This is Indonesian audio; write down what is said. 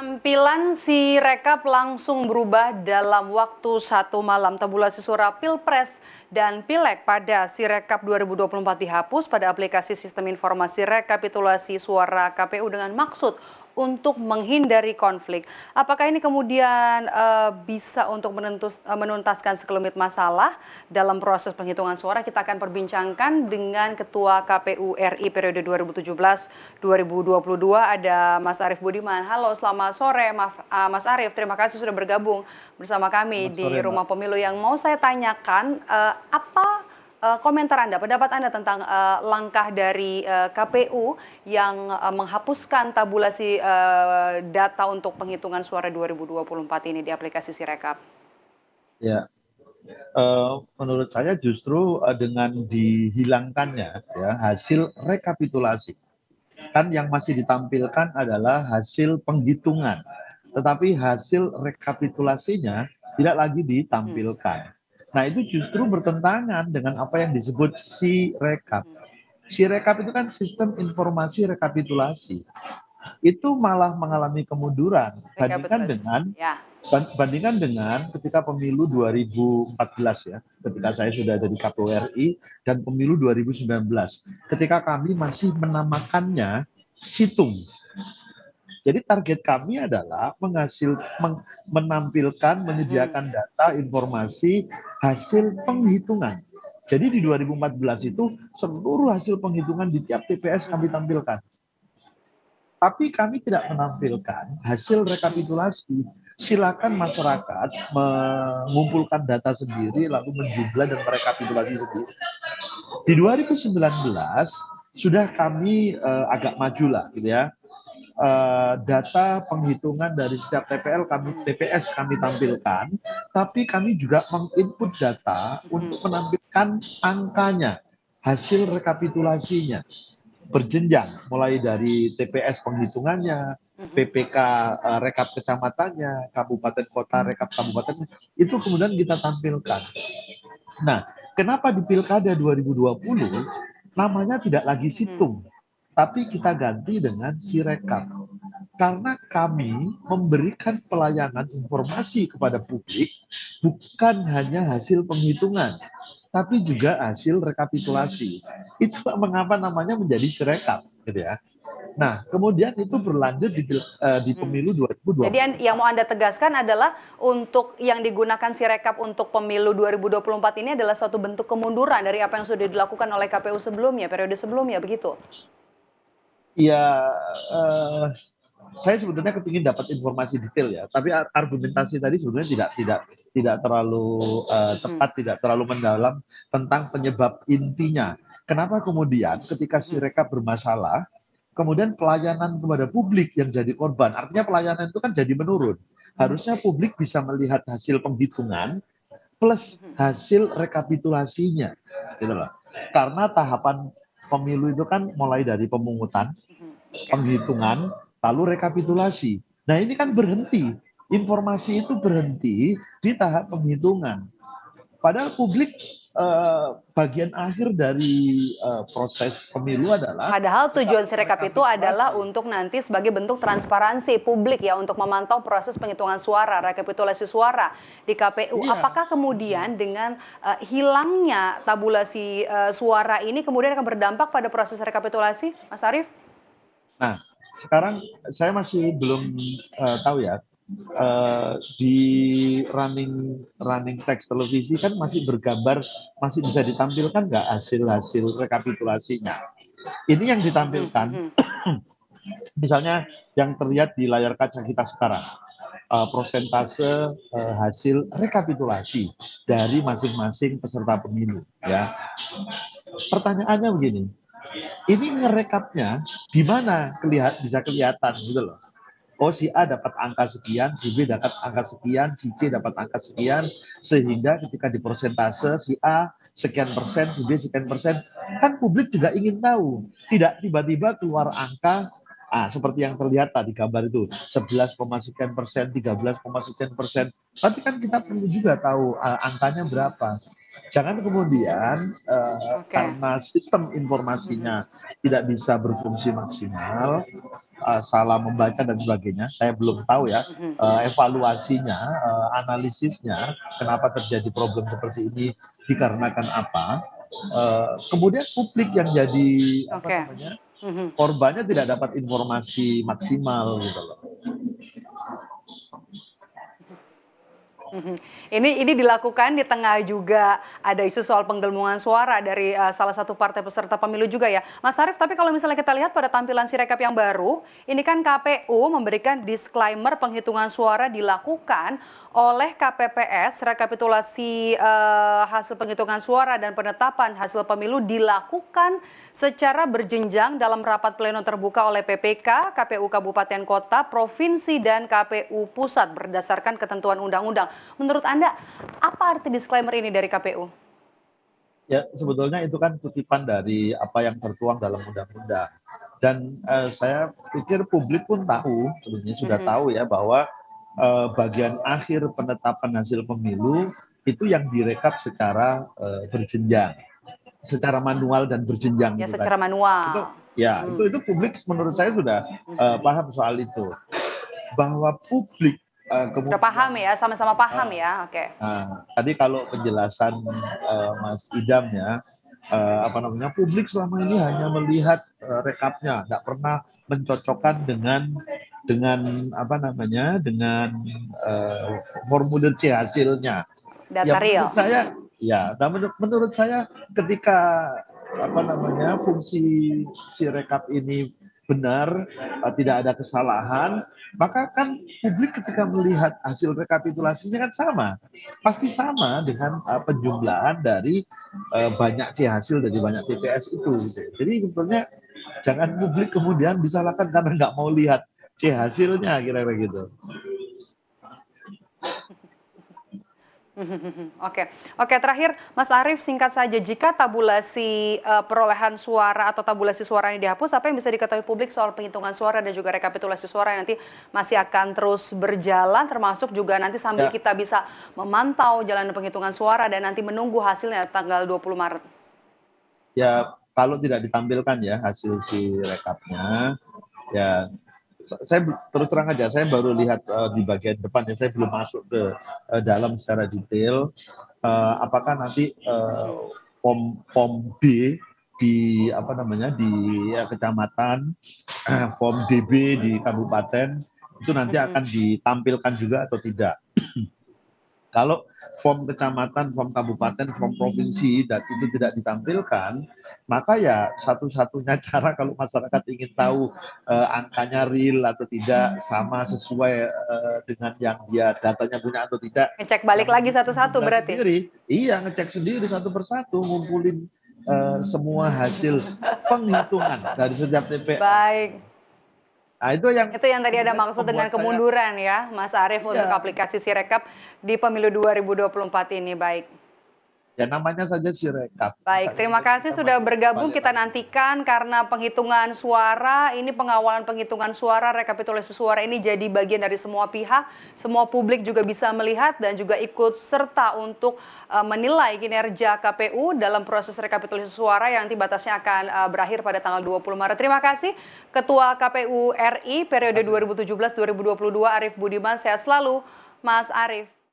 Tampilan si rekap langsung berubah dalam waktu 1 malam. Tabulasi suara Pilpres dan Pileg pada Sirekap 2024 dihapus pada aplikasi sistem informasi rekapitulasi suara KPU dengan maksud untuk menghindari konflik. Apakah ini kemudian bisa untuk menuntaskan sekelumit masalah dalam proses penghitungan suara? Kita akan perbincangkan dengan Ketua KPU RI periode 2017-2022 ada Mas Arief Budiman. Halo, selamat sore Mas Arief. Terima kasih sudah bergabung bersama kami Selamat di sore, Mbak. Rumah Pemilu. Yang mau saya tanyakan, apa komentar Anda, pendapat Anda tentang langkah dari KPU yang menghapuskan tabulasi data untuk penghitungan suara 2024 ini di aplikasi Sirekap? Ya, menurut saya justru dengan dihilangkannya ya hasil rekapitulasi. Kan yang masih ditampilkan adalah hasil penghitungan, tetapi hasil rekapitulasinya tidak lagi ditampilkan. Nah, itu justru bertentangan dengan apa yang disebut Sirekap. Sirekap itu kan sistem informasi rekapitulasi. Itu malah mengalami kemunduran Rekapitulasi, ya. bandingkan dengan ketika pemilu 2014 ya, ketika saya sudah jadi KPU RI, dan pemilu 2019, ketika kami masih menamakannya situng. Jadi target kami adalah menampilkan, menyediakan data, informasi, hasil penghitungan. Jadi di 2014 itu seluruh hasil penghitungan di tiap TPS kami tampilkan. Tapi kami tidak menampilkan hasil rekapitulasi. Silakan masyarakat mengumpulkan data sendiri, lalu menjumlah dan merekapitulasi sendiri. Di 2019 sudah kami agak maju lah, gitu ya. Data penghitungan dari setiap TPS kami tampilkan, tapi kami juga menginput data untuk menampilkan angkanya, hasil rekapitulasinya berjenjang, mulai dari TPS penghitungannya, PPK rekap kecamatannya, kabupaten kota rekap kabupaten, itu kemudian kita tampilkan. Nah, kenapa di Pilkada 2020 namanya tidak lagi situng, tapi kita ganti dengan Sirekap? Karena kami memberikan pelayanan informasi kepada publik bukan hanya hasil penghitungan, tapi juga hasil rekapitulasi. Itu mengapa namanya menjadi Sirekap, gitu ya. Nah, kemudian itu berlanjut di pemilu 2020. Jadi yang mau Anda tegaskan adalah untuk yang digunakan Sirekap untuk pemilu 2024 ini adalah suatu bentuk kemunduran dari apa yang sudah dilakukan oleh KPU sebelumnya, periode sebelumnya, begitu? Ya, saya sebetulnya kepingin dapat informasi detail ya, tapi argumentasi tadi sebenarnya tidak terlalu tepat, tidak terlalu mendalam tentang penyebab intinya. Kenapa kemudian ketika Sirekap bermasalah, kemudian pelayanan kepada publik yang jadi korban, artinya pelayanan itu kan jadi menurun. Harusnya publik bisa melihat hasil penghitungan plus hasil rekapitulasinya, gitu loh. Karena tahapan pemilu itu kan mulai dari pemungutan, penghitungan, lalu rekapitulasi. Nah, ini kan berhenti. Informasi itu berhenti di tahap penghitungan. Padahal publik bagian akhir dari proses pemilu adalah... Padahal tujuan Sirekap itu adalah untuk nanti sebagai bentuk transparansi publik ya, untuk memantau proses penghitungan suara, rekapitulasi suara di KPU. Iya. Apakah kemudian dengan hilangnya tabulasi suara ini kemudian akan berdampak pada proses rekapitulasi, Mas Arief? Nah, sekarang saya masih belum tahu ya, di running text televisi kan masih bergambar, masih bisa ditampilkan nggak hasil rekapitulasinya. Ini yang ditampilkan, misalnya yang terlihat di layar kaca kita sekarang, prosentase hasil rekapitulasi dari masing-masing peserta pemilu. Ya, pertanyaannya begini, ini ngerekapnya di mana bisa kelihatan gitu loh. Oh, si A dapat angka sekian, si B dapat angka sekian, si C dapat angka sekian, sehingga ketika di persentase si A sekian persen, si B sekian persen, kan publik juga ingin tahu. Tidak tiba-tiba keluar angka seperti yang terlihat tadi gambar itu, 11, sekian persen, 13, sekian persen. Tapi kan kita perlu juga tahu angkanya berapa. Jangan kemudian Oke. karena sistem informasinya tidak bisa berfungsi maksimal, salah membaca dan sebagainya, saya belum tahu ya evaluasinya, analisisnya, kenapa terjadi problem seperti ini, dikarenakan apa. Kemudian publik yang jadi apa Oke. namanya korbannya tidak dapat informasi maksimal gitu loh. Mhm. Ini dilakukan di tengah juga ada isu soal penggelembungan suara dari salah satu partai peserta pemilu juga ya, Mas Arief. Tapi kalau misalnya kita lihat pada tampilan Sirekap yang baru, ini kan KPU memberikan disclaimer penghitungan suara dilakukan oleh KPPS, rekapitulasi hasil penghitungan suara dan penetapan hasil pemilu dilakukan secara berjenjang dalam rapat pleno terbuka oleh PPK, KPU Kabupaten Kota, Provinsi, dan KPU Pusat berdasarkan ketentuan undang-undang. Menurut Anda, apa arti disclaimer ini dari KPU? Ya, sebetulnya itu kan kutipan dari apa yang tertuang dalam undang-undang. Dan saya pikir publik pun tahu, sebenarnya sudah tahu ya bahwa bagian akhir penetapan hasil pemilu itu yang direkap secara berjenjang, secara manual dan berjenjang Ya, itu secara tadi. Itu manual. ya, itu publik menurut saya sudah paham soal itu. Bahwa publik Udah paham kemudian ya, sama-sama paham ya. Oke. tadi kalau penjelasan Mas Idam ya, apa namanya, publik selama ini hanya melihat rekapnya, nggak pernah mencocokkan dengan apa namanya, dengan formulir C hasilnya. Ya Data menurut real. saya, ya, dan menurut saya ketika apa namanya fungsi si rekap ini benar, tidak ada kesalahan, maka kan publik ketika melihat hasil rekapitulasinya kan sama, pasti sama dengan penjumlahan dari banyak C hasil dari banyak TPS itu. Gitu. Jadi sebetulnya jangan publik kemudian disalahkan karena nggak mau lihat C hasilnya kira-kira gitu. Oke, oke. Terakhir, Mas Arief, singkat saja, jika tabulasi perolehan suara atau tabulasi suara ini dihapus, apa yang bisa diketahui publik soal penghitungan suara dan juga rekapitulasi suara yang nanti masih akan terus berjalan, termasuk juga nanti sambil Ya, kita bisa memantau jalan penghitungan suara dan nanti menunggu hasilnya tanggal 20 Maret. ya kalau tidak ditampilkan ya hasil si rekapnya, ya saya terus terang aja, saya baru lihat di bagian depan ya, saya belum masuk ke dalam secara detail. Apakah nanti form form B di apa namanya di kecamatan, form DB di kabupaten itu nanti akan ditampilkan juga atau tidak? Kalau form kecamatan, form kabupaten, form provinsi dan itu tidak ditampilkan, maka ya satu-satunya cara kalau masyarakat ingin tahu angkanya real atau tidak, sama sesuai dengan yang dia datanya punya atau tidak, Ngecek yang balik lagi satu-satu menjumlah berarti. sendiri. Iya, ngecek sendiri satu persatu, ngumpulin semua hasil penghitungan dari setiap TPS. Baik. Nah, itu yang Itu yang tadi ada kemudian maksud dengan membuat saya, kemunduran ya, Mas Arief, untuk iya, aplikasi Sirekap di pemilu 2024 ini. Baik. ya namanya saja Sirekap. Baik, terima kasih Kita sudah masih bergabung. balik Kita lagi. nantikan karena penghitungan suara, ini pengawalan penghitungan suara, rekapitulasi suara ini jadi bagian dari semua pihak. Semua publik juga bisa melihat dan juga ikut serta untuk menilai kinerja KPU dalam proses rekapitulasi suara yang nanti batasnya akan berakhir pada tanggal 20 Maret. Terima kasih Ketua KPU RI periode 2017-2022 Arief Budiman. Sehat selalu, Mas Arief.